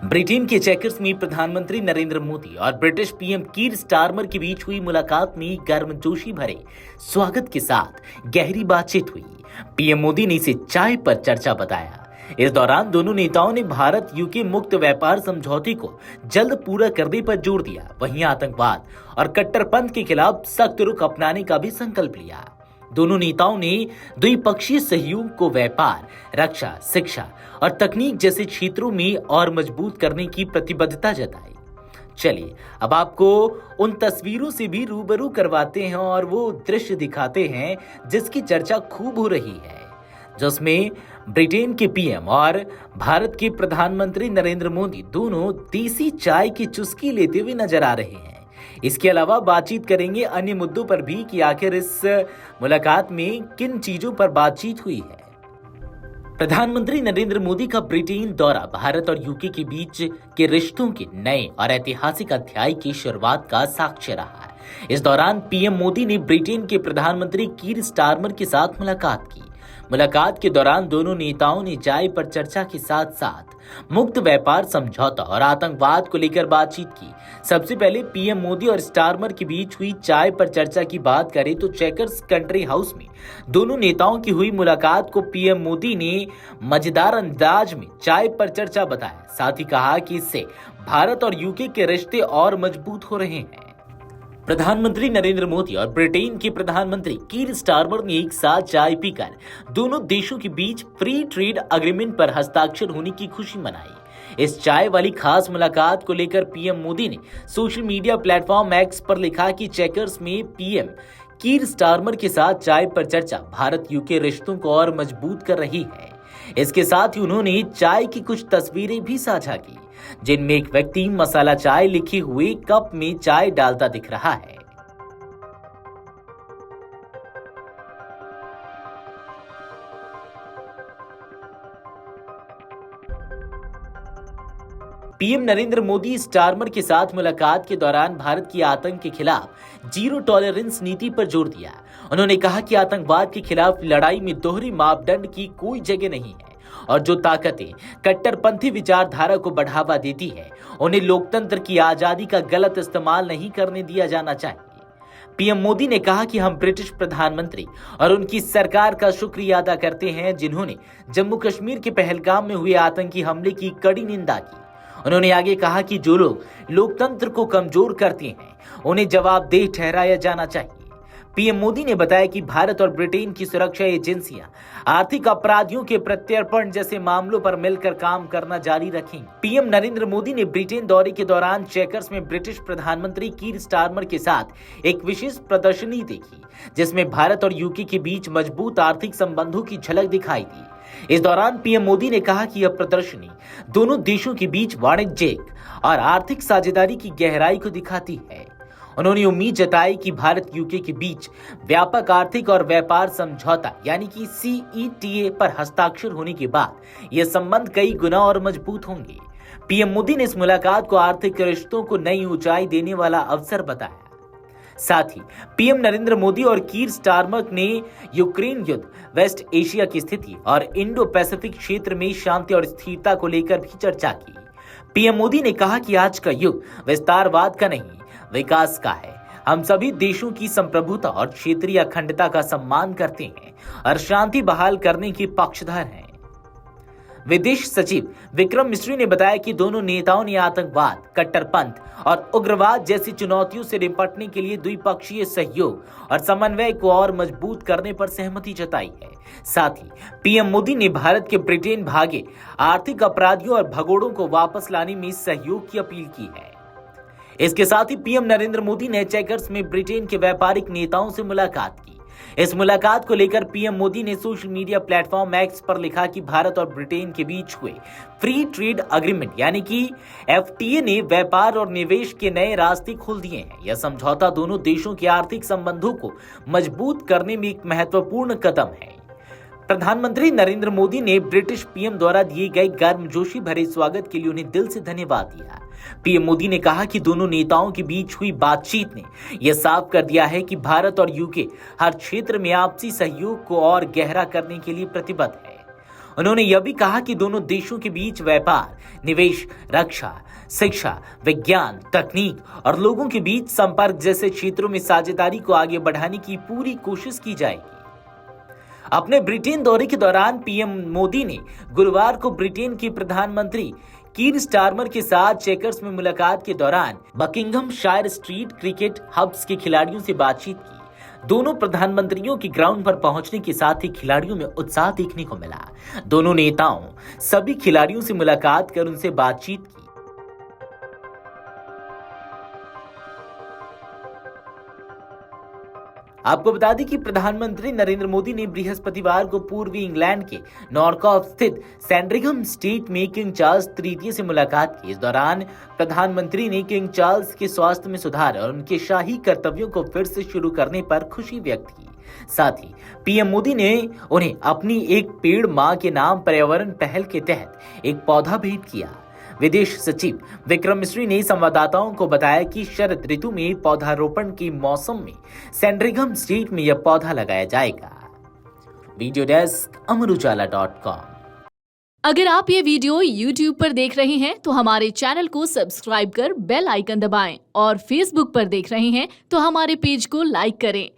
Britain के checkers में प्रधानमंत्री नरेंद्र मोदी और ब्रिटिश पीएम कीर स्टारमर के बीच हुई मुलाकात में गर्मजोशी भरे स्वागत के साथ गहरी बातचीत हुई। पीएम मोदी ने इसे चाय पर चर्चा बताया। इस दौरान दोनों नेताओं ने भारत यूके मुक्त व्यापार समझौते को जल्द पूरा करने पर जोर दिया। वहीं आतंकवाद और कट्टरपंथ के खिलाफ सख्त रुख अपनाने का भी संकल्प लिया। दोनों नेताओं ने द्विपक्षीय सहयोग को व्यापार, रक्षा, शिक्षा और तकनीक जैसे क्षेत्रों में और मजबूत करने की प्रतिबद्धता जताई। चलिए अब आपको उन तस्वीरों से भी रूबरू करवाते हैं और वो दृश्य दिखाते हैं जिसकी चर्चा खूब हो रही है, जिसमें ब्रिटेन के पीएम और भारत के प्रधानमंत्री नरेंद्र मोदी दोनों देसी चाय की चुस्की लेते हुए नजर आ रहे हैं। इसके अलावा बातचीत करेंगे अन्य मुद्दों पर भी कि आखिर इस मुलाकात में किन चीजों पर बातचीत हुई है। प्रधानमंत्री नरेंद्र मोदी का ब्रिटेन दौरा भारत और यूके के बीच के रिश्तों के नए और ऐतिहासिक अध्याय की शुरुआत का साक्ष्य रहा है। इस दौरान पीएम मोदी ने ब्रिटेन के प्रधानमंत्री कीर स्टारमर के साथ मुलाकात की। मुलाकात के दौरान दोनों नेताओं ने चाय पर चर्चा के साथ साथ मुक्त व्यापार समझौता और आतंकवाद को लेकर बातचीत की। सबसे पहले पीएम मोदी और स्टारमर के बीच हुई चाय पर चर्चा की बात करें तो चेकर्स कंट्री हाउस में दोनों नेताओं की हुई मुलाकात को पीएम मोदी ने मजेदार अंदाज में चाय पर चर्चा बताया। साथ ही कहा कि इससे भारत और यूके के रिश्ते और मजबूत हो रहे हैं। प्रधानमंत्री नरेंद्र मोदी और ब्रिटेन के प्रधानमंत्री कीर स्टारमर ने एक साथ चाय पीकर दोनों देशों के बीच फ्री ट्रेड अग्रीमेंट पर हस्ताक्षर होने की खुशी मनाई। इस चाय वाली खास मुलाकात को लेकर पीएम मोदी ने सोशल मीडिया प्लेटफॉर्म एक्स पर लिखा कि चेकर्स में पीएम कीर स्टारमर के साथ चाय पर चर्चा भारत यूके रिश्तों को और मजबूत कर रही है। इसके साथ ही उन्होंने चाय की कुछ तस्वीरें भी साझा की, जिनमें एक व्यक्ति मसाला चाय लिखे हुए कप में चाय डालता दिख रहा है। पीएम नरेंद्र मोदी स्टारमर के साथ मुलाकात के दौरान भारत की आतंक के खिलाफ जीरो टॉलरेंस नीति पर जोर दिया। उन्होंने कहा कि आतंकवाद के खिलाफ लड़ाई में दोहरी मापदंड की कोई जगह नहीं है और जो ताकतें कट्टरपंथी विचारधारा को बढ़ावा देती है उन्हें लोकतंत्र की आजादी का गलत इस्तेमाल नहीं करने दिया जाना चाहिए। पीएम मोदी ने कहा कि हम ब्रिटिश प्रधानमंत्री और उनकी सरकार का शुक्रिया अदा करते हैं जिन्होंने जम्मू कश्मीर के पहलगाम में हुए आतंकी हमले की कड़ी निंदा की। उन्होंने आगे कहा कि जो लोग लोकतंत्र को कमजोर करते हैं उन्हें जवाबदेह ठहराया जाना चाहिए। पीएम मोदी ने बताया कि भारत और ब्रिटेन की सुरक्षा एजेंसियां आर्थिक अपराधियों के प्रत्यर्पण जैसे मामलों पर मिलकर काम करना जारी रखेंगी। पीएम नरेंद्र मोदी ने ब्रिटेन दौरे के दौरान चेकर्स में ब्रिटिश प्रधानमंत्री कीर स्टारमर के साथ एक विशेष प्रदर्शनी देखी, जिसमें भारत और यूके के बीच मजबूत आर्थिक संबंधों की झलक दिखाई दी। इस दौरान पीएम मोदी ने कहा कि यह प्रदर्शनी दोनों देशों के बीच वाणिज्यिक और आर्थिक साझेदारी की गहराई को दिखाती है। उन्होंने उम्मीद जताई कि भारत यूके के बीच व्यापक आर्थिक और व्यापार समझौता यानी कि CETA पर हस्ताक्षर होने के बाद यह संबंध कई गुना और मजबूत होंगे। पीएम मोदी ने इस मुलाकात को आर्थिक रिश्तों को नई ऊंचाई देने वाला अवसर बताया। साथ ही पीएम नरेंद्र मोदी और कीर स्टारमर ने यूक्रेन युद्ध, वेस्ट एशिया की स्थिति और इंडो पैसिफिक क्षेत्र में शांति और स्थिरता को लेकर भी चर्चा की। पीएम मोदी ने कहा कि आज का युग विस्तारवाद का नहीं, विकास का है। हम सभी देशों की संप्रभुता और क्षेत्रीय अखंडता का सम्मान करते हैं और शांति बहाल करने के पक्षधर हैं। विदेश सचिव विक्रम मिस्री ने बताया कि दोनों नेताओं ने आतंकवाद, कट्टरपंथ और उग्रवाद जैसी चुनौतियों से निपटने के लिए द्विपक्षीय सहयोग और समन्वय को और मजबूत करने पर सहमति जताई है। साथ ही पीएम मोदी ने भारत के ब्रिटेन भागे आर्थिक अपराधियों और भगोड़ों को वापस लाने में सहयोग की अपील की है। इसके साथ ही पीएम नरेंद्र मोदी ने चेकर्स में ब्रिटेन के व्यापारिक नेताओं से मुलाकात की। इस मुलाकात को लेकर पीएम मोदी ने सोशल मीडिया प्लेटफॉर्म एक्स पर लिखा कि भारत और ब्रिटेन के बीच हुए फ्री ट्रेड अग्रीमेंट यानी कि FTA ने व्यापार और निवेश के नए रास्ते खोल दिए हैं। यह समझौता दोनों देशों के आर्थिक संबंधों को मजबूत करने में एक महत्वपूर्ण कदम है। प्रधानमंत्री नरेंद्र मोदी ने ब्रिटिश पीएम द्वारा दिए गए गर्मजोशी भरे स्वागत के लिए उन्हें दिल से धन्यवाद दिया। पीएम मोदी ने कहा कि दोनों नेताओं के बीच हुई बातचीत ने यह साफ कर दिया है कि भारत और यूके हर क्षेत्र में आपसी सहयोग को और गहरा करने के लिए प्रतिबद्ध है। उन्होंने यह भी कहा कि दोनों देशों के बीच व्यापार, निवेश, रक्षा, शिक्षा, विज्ञान, तकनीक और लोगों के बीच संपर्क जैसे क्षेत्रों में साझेदारी को आगे बढ़ाने की पूरी कोशिश की जाएगी। अपने ब्रिटेन दौरे के दौरान पीएम मोदी ने गुरुवार को ब्रिटेन की प्रधानमंत्री कीर स्टारमर के साथ चेकर्स में मुलाकात के दौरान बकिंघमशायर स्ट्रीट क्रिकेट हब्स के खिलाड़ियों से बातचीत की। दोनों प्रधानमंत्रियों के ग्राउंड पर पहुंचने के साथ ही खिलाड़ियों में उत्साह देखने को मिला। दोनों नेताओं सभी खिलाड़ियों से मुलाकात कर उनसे बातचीत की। आपको बता दें कि प्रधानमंत्री नरेंद्र मोदी ने बृहस्पतिवार को पूर्वी इंग्लैंड के नॉरकॉफ स्थित सैंड्रिघम स्टेट में किंग चार्ल्स तृतीय से मुलाकात की। इस दौरान प्रधानमंत्री ने किंग चार्ल्स के स्वास्थ्य में सुधार और उनके शाही कर्तव्यों को फिर से शुरू करने पर खुशी व्यक्त की। साथ ही पीएम मोदी ने उन्हें अपनी एक पेड़ मां के नाम पर्यावरण पहल के तहत एक पौधा भेंट किया। विदेश सचिव विक्रम मिश्री ने संवाददाताओं को बताया कि शरद ऋतु में पौधारोपण के मौसम में सैंड्रिघम स्टेट में यह पौधा लगाया जाएगा। वीडियो डेस्क अमरुजाला.com। अगर आप ये वीडियो YouTube पर देख रहे हैं तो हमारे चैनल को सब्सक्राइब कर बेल आइकन दबाएं और Facebook पर देख रहे हैं तो हमारे पेज को लाइक करें।